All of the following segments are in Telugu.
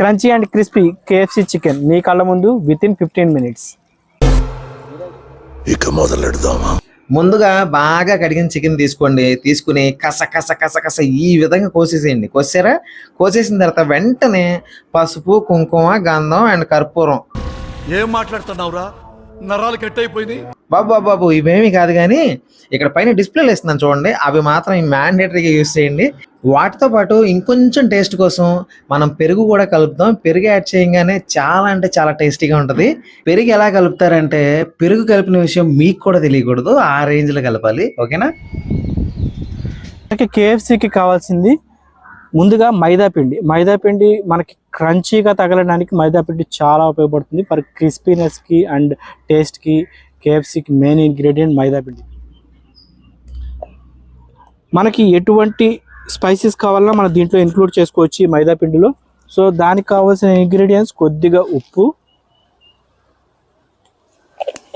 Crunchy and crispy KFC chicken మీ కళ్ళ ముందు వితిన్ 15 minutes. ఇక మొదలెడదామా? ముందుగా బాగా కడిగిన చికెన్ తీసుకుని కస కస కస కస ఈ విధంగా కోసేసేయండి. కోసేసిన తర్వాత వెంటనే పసుపు, కుంకుమ, గంధం అండ్ కర్పూరం. ఏం మాట్లాడుతున్నావురా? నరాలు కట్ అయిపోయినాయి. బాబు ఇవేమీ కాదు, కానీ ఇక్కడ పైన డిస్ప్లేలు ఇస్తున్నాను చూడండి, అవి మాత్రం మ్యాండేటరీగా యూస్ చేయండి. వాటితో పాటు ఇంకొంచెం టేస్ట్ కోసం మనం పెరుగు కూడా కలుపుతాం. పెరుగు యాడ్ చేయగానే చాలా అంటే చాలా టేస్టీగా ఉంటుంది. పెరుగు ఎలా కలుపుతారంటే, పెరుగు కలిపిన విషయం మీకు కూడా తెలియకూడదు, ఆ రేంజ్లో కలపాలి. ఓకేనా? మనకి కేఎఫ్సికి కావాల్సింది ముందుగా మైదాపిండి మనకి క్రంచీగా తగలడానికి మైదాపిండి చాలా ఉపయోగపడుతుంది. ఫర్ క్రిస్పీనెస్కి అండ్ టేస్ట్కి కేఎఫ్సికి మెయిన్ ఇంగ్రీడియంట్ మైదాపిండి. మనకి ఎటువంటి స్పైసెస్ కావాలన్నా మనం దీంట్లో ఇంక్లూడ్ చేసుకోవచ్చు ఈ మైదాపిండిలో. సో దానికి కావాల్సిన ఇంగ్రీడియంట్స్ కొద్దిగా ఉప్పు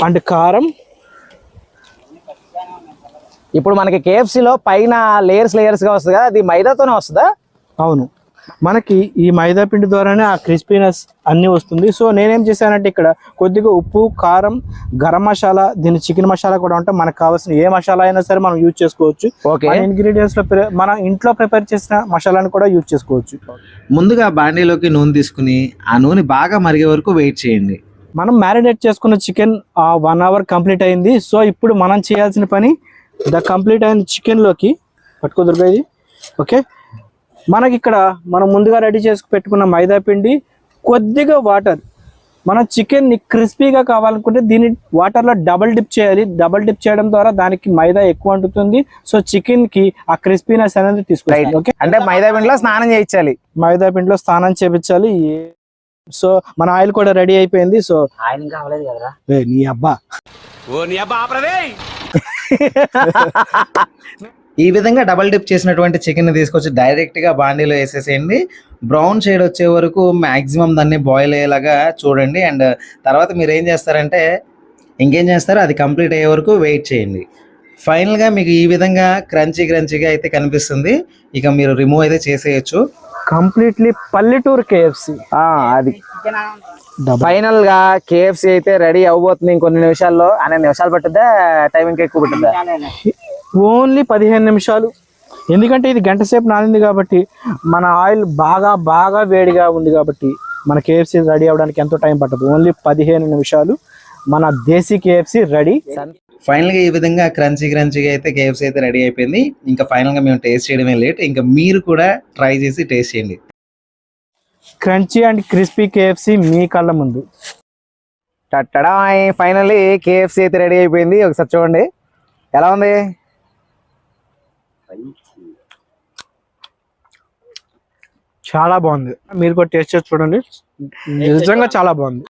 అండ్ కారం. ఇప్పుడు మనకి కేఎఫ్సీలో పైన లేయర్స్గా వస్తుంది కదా, అది మైదాతోనే వస్తుందా? అవును, మనకి ఈ మైదా పిండి ద్వారానే ఆ క్రిస్పీనెస్ అన్నీ వస్తుంది. సో నేనేం చేశానంటే ఇక్కడ కొద్దిగా ఉప్పు, కారం, గరం మసాలా, దీని చికెన్ మసాలా కూడా ఉంటే మనకు కావాల్సిన ఏ మసాలా అయినా సరే మనం యూజ్ చేసుకోవచ్చు. ఇంగ్రీడియంట్స్ లో మన ఇంట్లో ప్రిపేర్ చేసిన మసాలాను కూడా యూజ్ చేసుకోవచ్చు. ముందుగా బాండీలోకి నూనె తీసుకుని ఆ నూనె బాగా మరిగే వరకు వెయిట్ చేయండి. మనం మ్యారినేట్ చేసుకున్న చికెన్ 1 hour కంప్లీట్ అయింది. సో ఇప్పుడు మనం చేయాల్సిన పని కంప్లీట్ అయిన చికెన్లోకి పట్టుకోదొరకది. ఓకే, మనకి ఇక్కడ మనం ముందుగా రెడీ చేసి పెట్టుకున్న మైదా పిండి, కొద్దిగా వాటర్. మనం చికెన్ని క్రిస్పీగా కావాలనుకుంటే దీన్ని వాటర్లో డబుల్ డిప్ చేయాలి. డబుల్ డిప్ చేయడం ద్వారా దానికి మైదా ఎక్కువ అంటుతుంది. సో చికెన్ కి ఆ క్రిస్పీనెస్ అనేది తీసుకుంటాం. ఓకే, అంటే మైదా పిండిలో స్నానం చేయించాలి. మైదా పిండిలో స్నానం చేయించాలి. సో మన ఆయిల్ కూడా రెడీ అయిపోయింది. సో ఆయిల్ ఇంకా అవ్వలేదు కదరా? నీ అబ్బా ఈ విధంగా డబల్ డిప్ చేసినటువంటి చికెన్ తీసుకొచ్చి డైరెక్ట్ గా బాండీలో వేసేసేయండి. బ్రౌన్ షేడ్ వచ్చే వరకు మాక్సిమం దాన్ని బాయిల్ అయ్యేలాగా చూడండి. అండ్ తర్వాత మీరు ఏం చేస్తారంటే, ఇంకేం చేస్తారో అది కంప్లీట్ అయ్యే వరకు వెయిట్ చేయండి. ఫైనల్గా మీకు ఈ విధంగా క్రంచీగా అయితే కనిపిస్తుంది. ఇక మీరు రిమూవ్ అయితే చేసేయచ్చు. కంప్లీట్లీ పల్లెటూరు కేఎఫ్సి. అది ఫైనల్ గా కేఎఫ్సి అయితే రెడీ అవబోతుంది ఇంకొన్ని నిమిషాల్లో. 12 నిమిషాలు పట్టుద్దా, టైం ఇంకా ఎక్కువ పట్టుద్దా? ఓన్లీ 15 నిమిషాలు. ఎందుకంటే ఇది గంట సేపు నానింది కాబట్టి, మన ఆయిల్ బాగా వేడిగా ఉంది కాబట్టి మన కేఎఫ్సి రెడీ అవ్వడానికి ఎంతో టైం పట్టదు. ఓన్లీ 15 నిమిషాలు మన దేశీ కేఎఫ్సి రెడీ. ఫైనల్గా ఈ విధంగా క్రంచీగా అయితే కేఎఫ్సి అయితే రెడీ అయిపోయింది. ఇంకా ఫైనల్గా మేము టేస్ట్ చేయడమే లేట్, ఇంకా మీరు కూడా ట్రై చేసి టేస్ట్ చేయండి. క్రంచీ అండ్ క్రిస్పీ కేఎఫ్సి మీ కళ్ళ ముందు. ఫైనల్లీ కేఎఫ్సి అయితే రెడీ అయిపోయింది. ఒకసారి చూడండి ఎలా ఉంది. చాలా బాగుంది. మీరు కూడా టేస్ట్ చేసి చూడండి, నిజంగా చాలా బాగుంది.